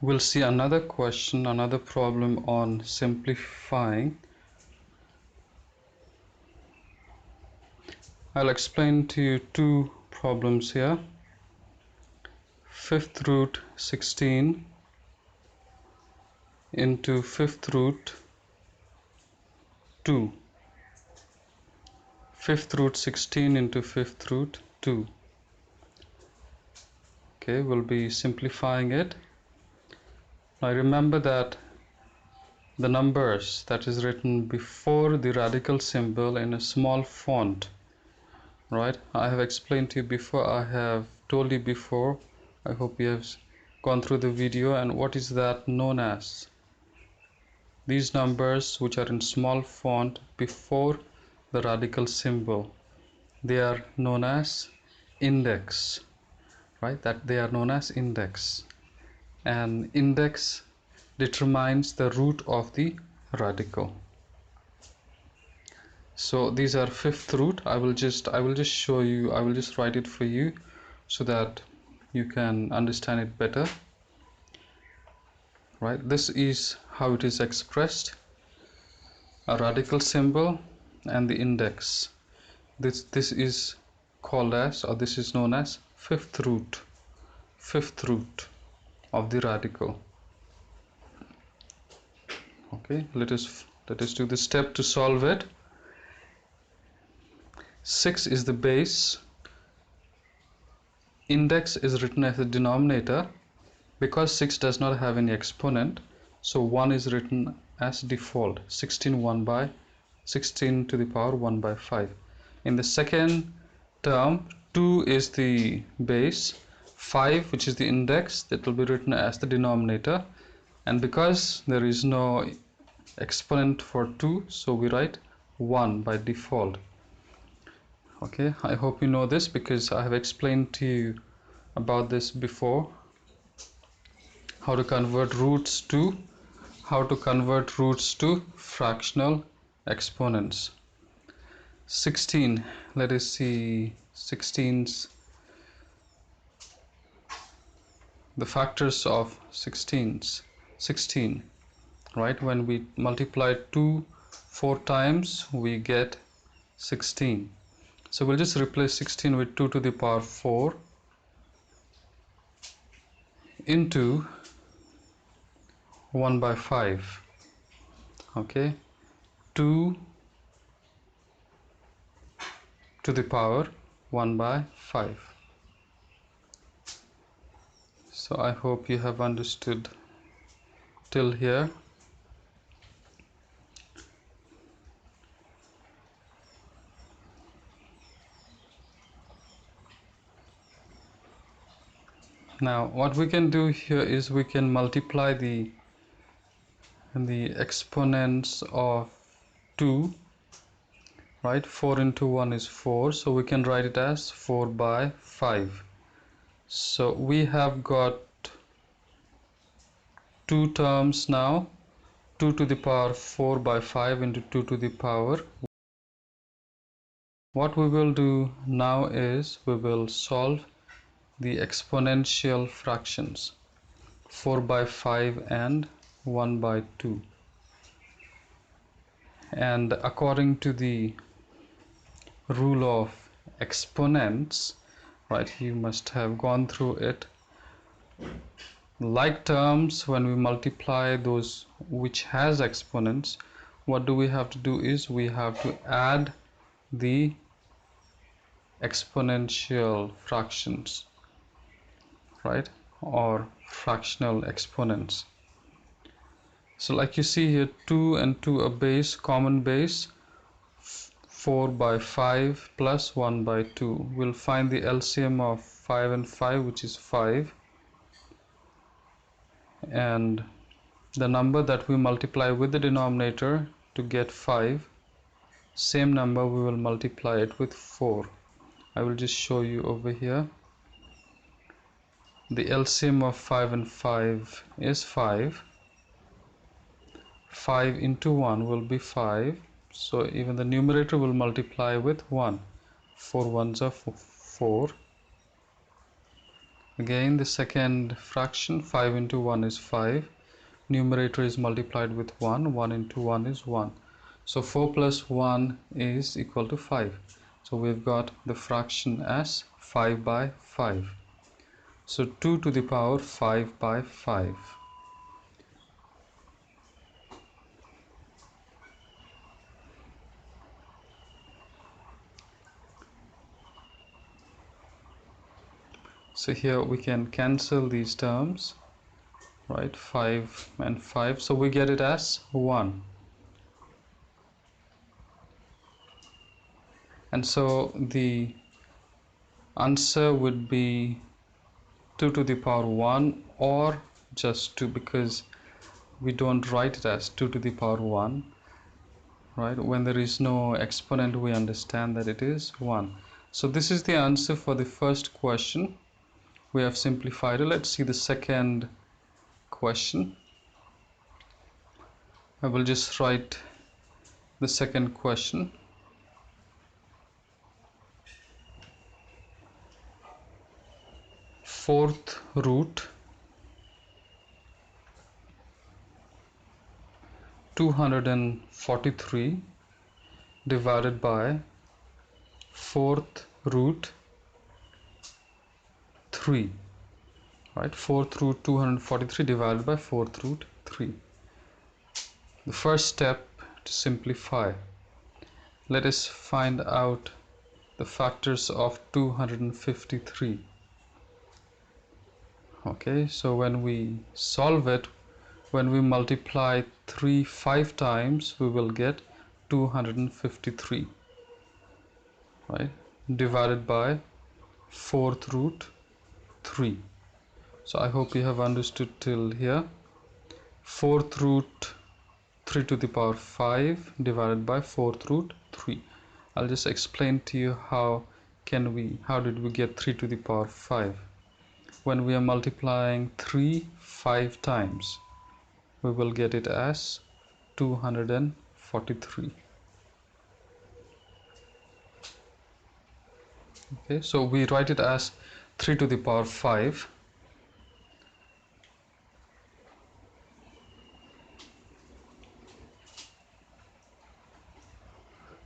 We'll see another question, another problem on simplifying. I'll explain to you two problems here. Fifth root 16 into fifth root 2. Fifth root 16 into fifth root 2. Okay, we'll be simplifying it. Now remember that the numbers that is written before the radical symbol in a small font, right? I have explained to you before, I have told you before, I hope you have gone through the video. And what is that known as? These numbers which are in small font before the radical symbol, they are known as index, right? That they are known as index, and index determines the root of the radical. So these are fifth root. I will just show you, I will just write it for you so that you can understand it better, right? This is how it is expressed: a radical symbol and the index. This is called as, or this is known as fifth root of the radical. Okay, let us do the step to solve it. 6 is the base, index is written as the denominator. Because 6 does not have any exponent, so 1 is written as default. 16 to the power 1 by 5. In the second term, 2 is the base, 5, which is the index, that will be written as the denominator. And because there is no exponent for 2, so we write 1 by default. Okay, I hope you know this because I have explained to you about this before. How to convert roots to fractional exponents. 16, let us see the factors of 16, right? When we multiply 2 4 times, we get 16. So we'll just replace 16 with 2 to the power 4 into 1 by 5. Okay, 2 to the power 1 by 5. So I hope you have understood till here. Now what we can do here is we can multiply the exponents of 2, right? 4 into 1 is 4, so we can write it as 4 by 5. So we have got two terms now, 2 to the power 4 by 5 into 2 to the power. What we will do now is we will solve the exponential fractions, 4 by 5 and 1 by 2. And according to the rule of exponents, right, you must have gone through it. Like terms, when we multiply those which has exponents, what do we have to do is we have to add the exponential fractions, right, or fractional exponents. So like you see here, 2 and 2 a base, common base, 4 by 5 plus 1 by 2. We'll find the LCM of 5 and 5, which is 5, and the number that we multiply with the denominator to get 5, same number we will multiply it with 4. I will just show you over here. The LCM of 5 and 5 is 5. 5 into 1 will be 5, so even the numerator will multiply with 1. 4 ones are 4, Again, the second fraction, 5 into 1 is 5. Numerator is multiplied with 1. 1 into 1 is 1. So 4 plus 1 is equal to 5. So we've got the fraction as 5 by 5. So 2 to the power 5 by 5. So here we can cancel these terms, right? 5 and 5. So we get it as 1. And so the answer would be 2 to the power 1 or just 2, because we don't write it as 2 to the power 1, right? When there is no exponent, we understand that it is 1. So this is the answer for the first question. We have simplified it. Let's see the second question. I will just write the second question. Fourth root 243 divided by fourth root 3, right? Fourth root 243 divided by fourth root 3. The first step to simplify. Let us find out the factors of 253. Okay, so when we solve it, when we multiply 3 5 times, we will get 253, right? Divided by fourth root 3. So I hope you have understood till here. Fourth root 3 to the power 5 divided by fourth root 3. I'll just explain to you how did we get 3 to the power 5. When we are multiplying 3 5 times, we will get it as 243. Okay, so we write it as 3 to the power 5.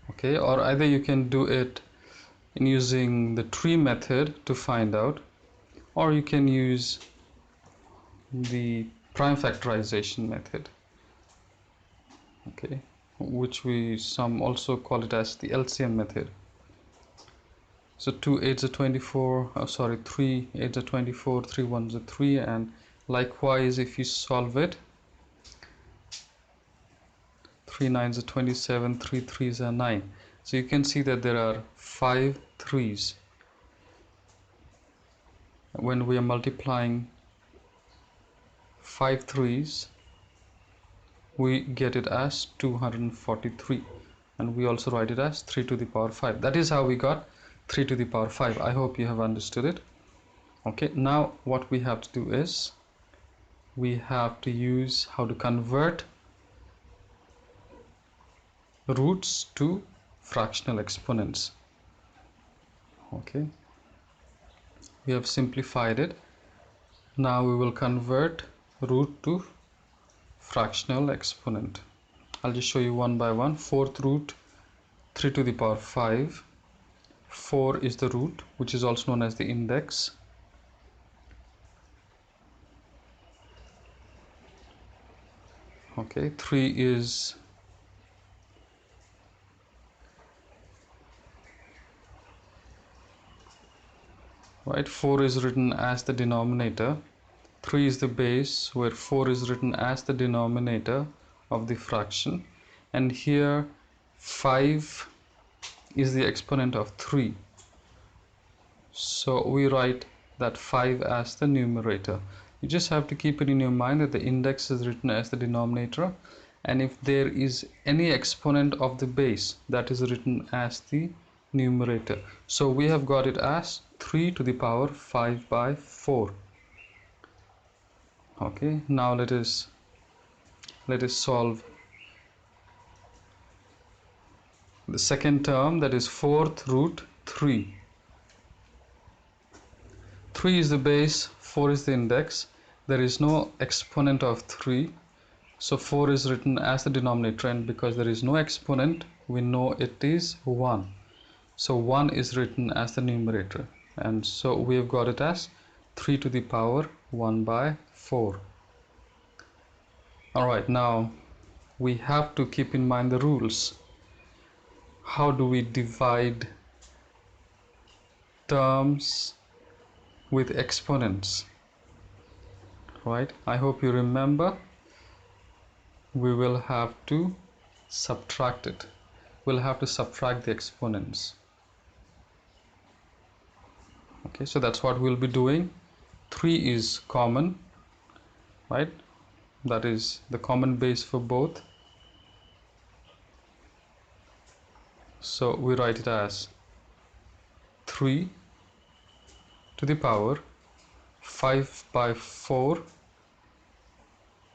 Okay, or either you can do it in using the tree method to find out, or you can use the prime factorization method, okay, which some also call it as the LCM method. So 2 8s are 24, 3 8s are 24, 3 1s are 3, and likewise if you solve it, 3 9s are 27, 3 3s are 9. So you can see that there are 5 3s. When we are multiplying 5 3s, we get it as 243, and we also write it as 3 to the power 5. That is how we got 3 to the power 5. I hope you have understood it. Okay, now what we have to do is we have to use how to convert roots to fractional exponents. Okay, we have simplified it. Now we will convert root to fractional exponent. I'll just show you one by one. Fourth root 3 to the power 5. 4 is the root, which is also known as the index. Okay, 3 is right. 4 is written as the denominator. 3 is the base, where 4 is written as the denominator of the fraction, and here 5 is the exponent of 3. So we write that 5 as the numerator. You just have to keep it in your mind that the index is written as the denominator, and if there is any exponent of the base, that is written as the numerator. So we have got it as 3 to the power 5 by 4. Okay, now let us solve the second term, that is fourth root 3. 3 is the base, 4 is the index. There is no exponent of 3, so 4 is written as the denominator, and because there is no exponent, we know it is 1. So 1 is written as the numerator, and so we have got it as 3 to the power 1 by 4. Alright, now we have to keep in mind the rules. How do we divide terms with exponents? Right, I hope you remember. We will have to subtract it. We'll have to subtract the exponents. Okay, so that's what we'll be doing. 3 is common, right? That is the common base for both. So we write it as 3 to the power 5 by 4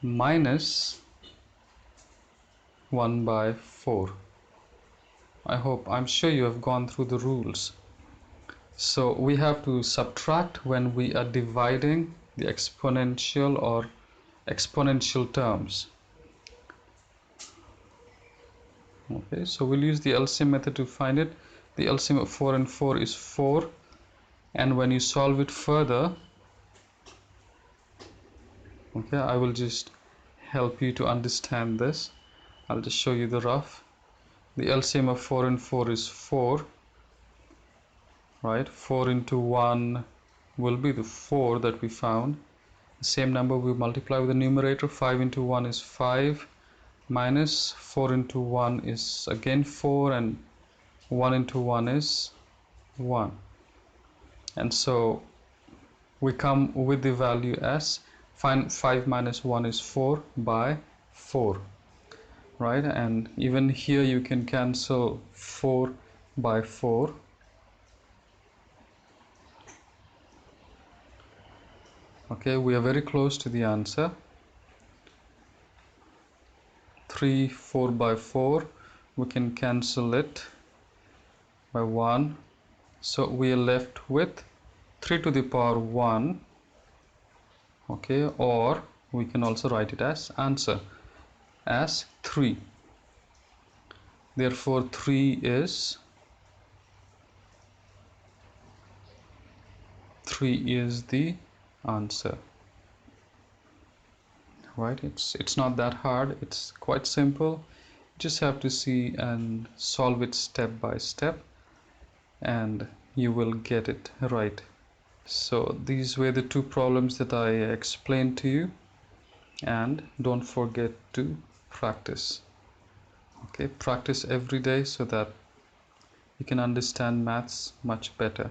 minus 1 by 4. I'm sure you have gone through the rules. So we have to subtract when we are dividing the exponential or exponential terms. Okay, so we'll use the Lcm method to find it. The Lcm of 4 and 4 is 4, and when you solve it further, okay, I will just help you to understand this. I'll just show you the rough. The Lcm of 4 and 4 is 4, right? 4 into 1 will be the 4 that we found. The same number we multiply with the numerator. 5 into 1 is 5, minus 4 into 1 is again 4, and 1 into 1 is 1. And so we come with the value as 5 minus 1 is 4 by 4, right? And even here you can cancel 4 by 4. Okay, we are very close to the answer. 3, 4 by 4, we can cancel it by 1, so we are left with 3 to the power 1. Okay, or we can also write it as answer as 3. Therefore 3 is the answer. Right, it's not that hard, it's quite simple. You just have to see and solve it step by step, and you will get it right. So these were the two problems that I explained to you, and don't forget to practice. Okay, practice every day so that you can understand maths much better.